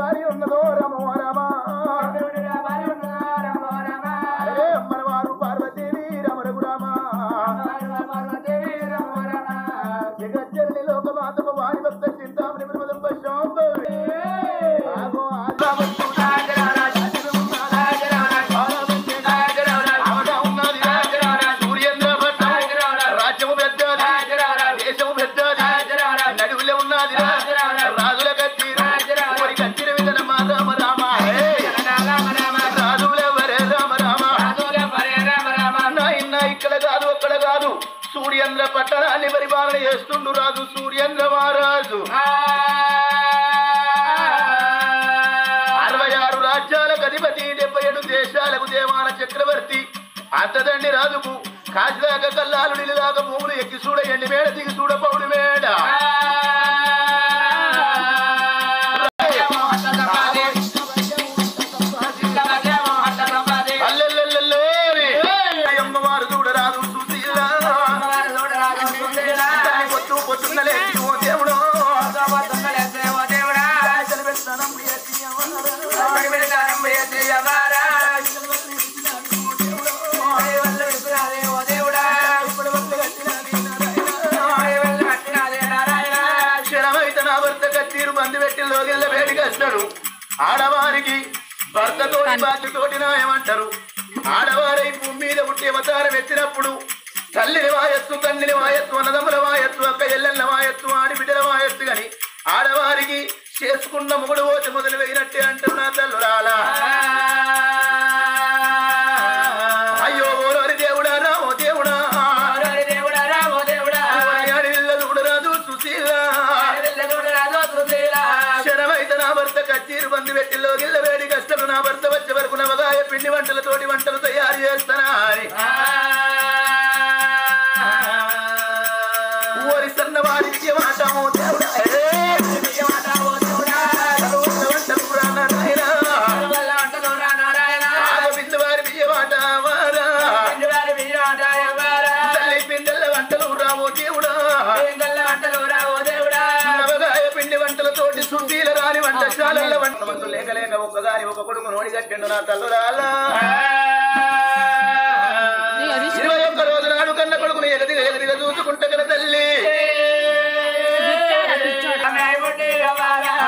భార్య ఉన్నదో రమో రమా అమ్మవారు పార్వతీదేవి రమరఘు రామా జగజ్జనని లోకమాతమ వారి భక్త చింతామణి ప్రమదం పశ్చాంబవి ఆగో సూర్యేంద్ర భట్ట రాజ్యము పెద్దది దేశము పెద్దది నడువులే ఉన్నది రాజుల కత్తి ఊరి కత్తిన విధనమా రామ రామ రాజులెవరే రామ రామ నాయన ఇక్కడ కాదు అక్కడ కాదు సూర్యేంద్ర పట్టణాన్ని పరిపాలన చేస్తుండు రాజు సూర్యేంద్ర మహారాజు 66 రాజ్యాలకు అధిపతి 77 దేశాలకు దేవాన చక్రవర్తి అంతదండి రాజుకు కాశీదాకా కల్లాలు నిలుదాకా భూములు ఎక్కి చూడ ఎండి మేడ దిగి చూడ పౌడి మేడ అమ్మవారు చూడరాదు సుశీల పొత్తు పొత్తున్నలే ఓ దేవుడు క్షణమైతే నా భర్త కత్తీరు బంధు పెట్టి లోగిళ్ళ వేడికి వస్తాడు ఆడవారికి భర్తతోటి బాధ్యతోటి నాయమంటారు ఆడవారై భూమి మీద పుట్టి అవతారం ఎత్తినప్పుడు తల్లిని వాయత్తు తండ్రిని వాయత్తు అన్నదమ్ముల వాయత్తు అక్క ఎల్లెళ్ళ వాయత్తు ఆడిబిడ్డల వాయత్తు గాని ఆడవారికి చేసుకున్న మొగుడు పోతే మొదలు వేయినట్టే అంటారు నా తల్లు రాలా అయ్యో ఓరోరి దేవుడా రామో దేవుడా చూడరాదు సుశీల శరమైతే నా భర్త కచ్చీరు బంధు పెట్టిలో గిల్ల వేడి కష్టం నా భర్త వచ్చే వరకు నవగాయ పిండి వంటలతోటి వంటలు తయారు చేస్తానా అని ఓరి సన్నవారి విజయమాటమో దేవుడా బిందువారి విజయమాట తల్లి పిండల వంటలు రావో దేవుడా నవగాయ పిండి వంటలతోటి సుశీల రాని వంటశాలల వంట లేక లేక ఒక్కగాని ఒక కొడుకు నోడి కట్టిండు నా తల్లురాలా 21 రోజు నాడు కన్న కొడుకుని ఎగదిగా చూసుకుంటే కదా తల్లి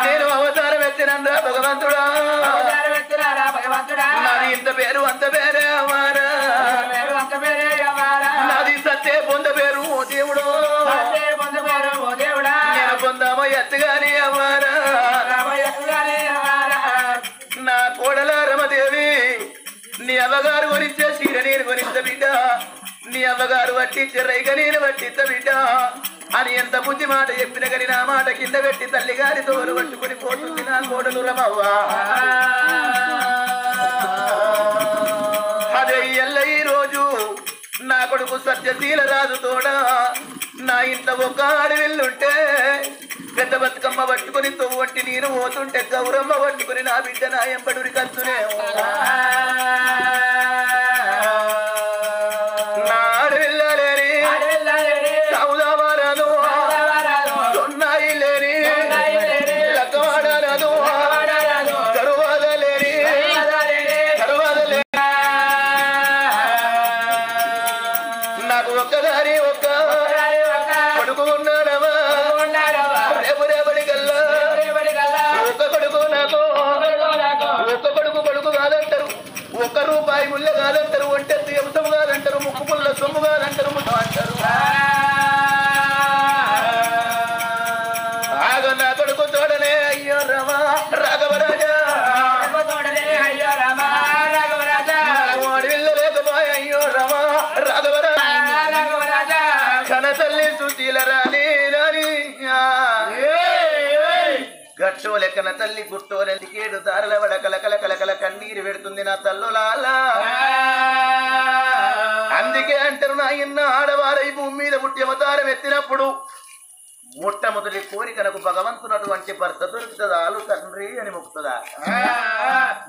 నేను అవతారం ఎత్తినందా భగవంతుడా నాది ఇంత పేరు అంత పేరే అవారా నాది సత్తే పొంద పేరు ఓ దేవుడు నేను పొందామో ఎత్తుగాని అవారా నా కోడల రమదేవి నీ అవ్వగారు కొనిచ్చే చీర నేను కొనిచ్చ బిడ్డ నీ అవ్వగారు పట్టించే రైక నేను పట్టించ బిడ్డ అని ఎంత బుద్ధి మాట చెప్పిన కానీ నా మాట కింద పెట్టి తల్లి గారి తోలు పట్టుకుని పోతుంది నా కోడలు రమవ్వ అదే ఎల్ల ఈ రోజు నా కొడుకు సత్యశీల రాజు తోడా నా ఇంత ఒక్క ఆడవిల్లుంటే పెద్ద బతుకమ్మ పట్టుకుని తొవ్వంటి నేను పోతుంటే గౌరమ్మ పట్టుకుని నా బిడ్డ నా ఎంబడురి కత్తునే నా ఆడవిల్లలేని సౌదావారాను సొన్నాయి లేని లక్కవాడాలను తరువాత లేని నాకు ఒక్కదారి ఒక్క కొడుకు ఉన్నాడవా రేపు రేపటి కల్లా ఒక్క కొడుకు నాకు ఒక్క కొడుకు కాదంటారు ₹1 ముళ్ళ కాదంటారు ఒంటెత్తి అంశం కాదంటారు ముక్కు ముళ్ళ సొమ్ము కాదంటారు ముట్ట అంటారు ఆగ నా కొడుకు తోడనే అయ్యో రమా రాఘవరాజా అడవిల్ల లేకపోయా అయ్యో రమా రాఘవరాజా కన తల్లి సుశీల రాని రాని గట్టో లెక్కన తల్లి గుట్టోలెందుకేడు దారుల వడకల కలకల కన్నీరు పెడుతుంది నా తల్లులాలా అందుకే అంటారు నాయన్న ఆడవారై భూమి మీద పుట్టి అవతారం ఎత్తినప్పుడు మొట్టమొదటి కోరికనకు భగవంతునటువంటి భర్త దొరుకుతుందాలు తండ్రి అని మొక్కుతుందా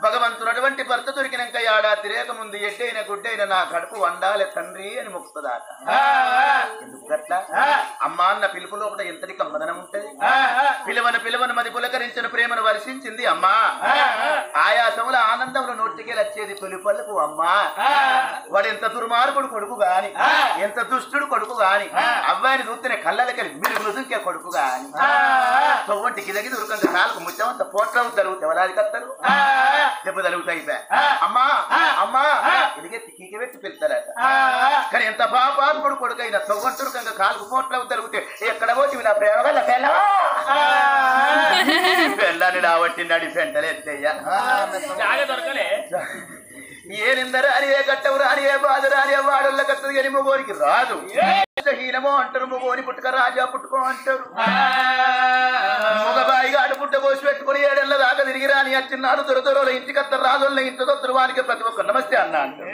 భగవంతునటువంటి భర్త దొరికినాక ఏడాది తిరేక ముందు ఎడ్డైన గుడ్డైన నా కడుపు వండాలి తండ్రి అని మొక్కుతుందాట ఎందుకు అట్లా అమ్మ అన్న పిలుపు లోపల ఎంతటి కమ్మదనం ఉంటది పిలువను మది పులకరించిన ప్రేమను వర్షించింది అమ్మా ఆయాసముల ఆనందంలో నోటికి వచ్చేది తొలి పలుకు అమ్మా వాడు ఎంత దుర్మార్గుడు కొడుకు గాని ఎంత దుష్టుడు కొడుకు గాని అవ్వాయిని చూస్తేనే కళ్ళకి మిరుగులు దుంకే కొడుకు గాని తొవ్వంటి గిదగి దొరకంగా కాళ్ళకు ముచ్చమంత పోట్ల జరుగుతాయి ఎవరాది కత్తరు దెబ్బ తలుగుతాయి అమ్మా అమ్మా ఎదిగెత్తి కీకి పెట్టి పెడతారట కానీ ఎంత పాపాత్ముడు కొడుకైనా తొవ్వంటురుకంగా కాళ్ళకు పోట్ల జరిగితే ఎక్కడ పోతే నా ప్రేమ వల్ల పెళ్ళని రాబట్టి నడి పెంటలే ఎత్తయ్యా దొరకలే ఏనిందరు అని ఏ కట్టవురు అని ఏ బాధరు అని ఏ వాడల్ల కట్టదు అని మొగోనికి రాదు హీనమో అంటారు మొగోని పుట్టుక రాజా పుట్టుకో అంటారు మగబాయిగా అటు పుట్ట పోసి పెట్టుకుని 7 ఏళ్ల దాకా తిరిగి రాని వచ్చిన్నాడు దొరదొరలో ఇంటికి అత్తరు రాజుల ఇంటి దొరువానికి ప్రతి ఒక్క నమస్తే అన్న అంటారు